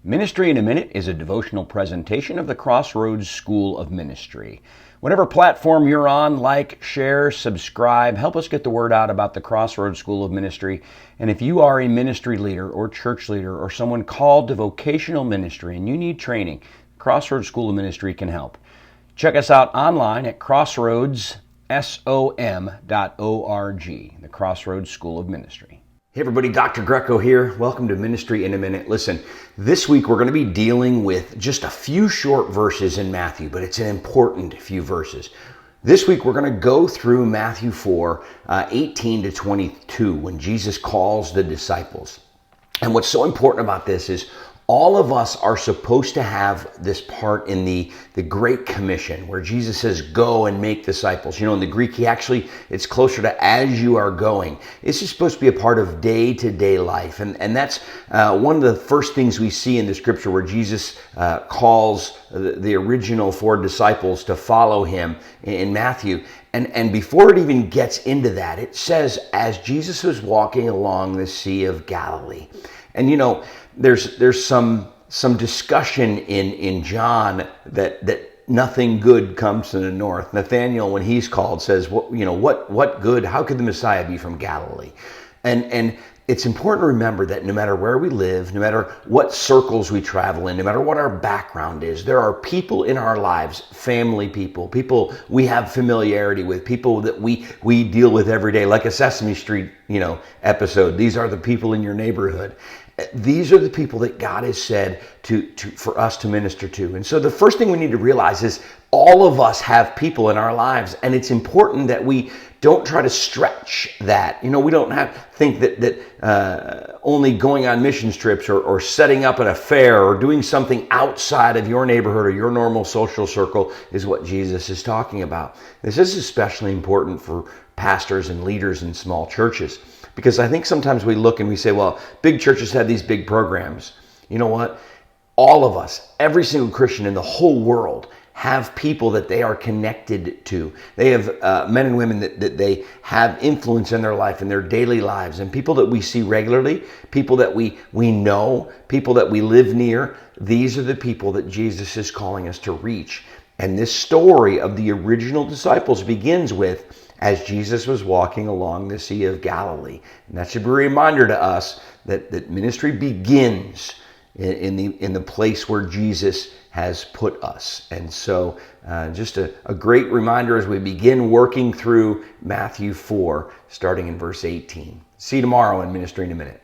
Ministry in a Minute is a devotional presentation of the Crossroads School of Ministry. Whatever platform you're on, like, share, subscribe, help us get the word out about the Crossroads School of Ministry. And if you are a ministry leader or church leader or someone called to vocational ministry and you need training, Crossroads School of Ministry can help. Check us out online at crossroadsom.org, the Crossroads School of Ministry. Hey everybody, Dr. Greco here. Welcome to Ministry in a Minute. Listen, this week we're going to be dealing with just a few short verses in Matthew, but it's an important few verses. This week we're going to go through Matthew 4, 18 to 22, when Jesus calls the disciples. And what's so important about this is all of us are supposed to have this part in the Great Commission where Jesus says, go and make disciples. You know, in the Greek, it's closer to as you are going. This is supposed to be a part of day-to-day life. And that's one of the first things we see in the scripture where Jesus calls the original 4 disciples to follow him in Matthew. And before it even gets into that, it says, as Jesus was walking along the Sea of Galilee. And you know, there's some discussion in John that nothing good comes to the north. Nathanael, when he's called, says, what good? How could the Messiah be from Galilee? And it's important to remember that no matter where we live, no matter what circles we travel in, no matter what our background is, there are people in our lives, family people we have familiarity with, people that we deal with every day, like a Sesame Street, episode. These are the people in your neighborhood. These are the people that God has said for us to minister to. And so the first thing we need to realize is all of us have people in our lives, and it's important that we don't try to stretch that. We don't think that only going on missions trips or setting up an affair or doing something outside of your neighborhood or your normal social circle is what Jesus is talking about. This is especially important for pastors and leaders in small churches, because I think sometimes we look and we say, well, big churches have these big programs. You know what? All of us, every single Christian in the whole world, have people that they are connected to. They have men and women that they have influence in their life, in their daily lives, and people that we see regularly, people that we know, people that we live near. These are the people that Jesus is calling us to reach. And this story of the original disciples begins with, as Jesus was walking along the Sea of Galilee. And that should be a reminder to us that ministry begins in the place where Jesus has put us. And so just a great reminder as we begin working through Matthew 4, starting in verse 18. See you tomorrow in Ministry in a Minute.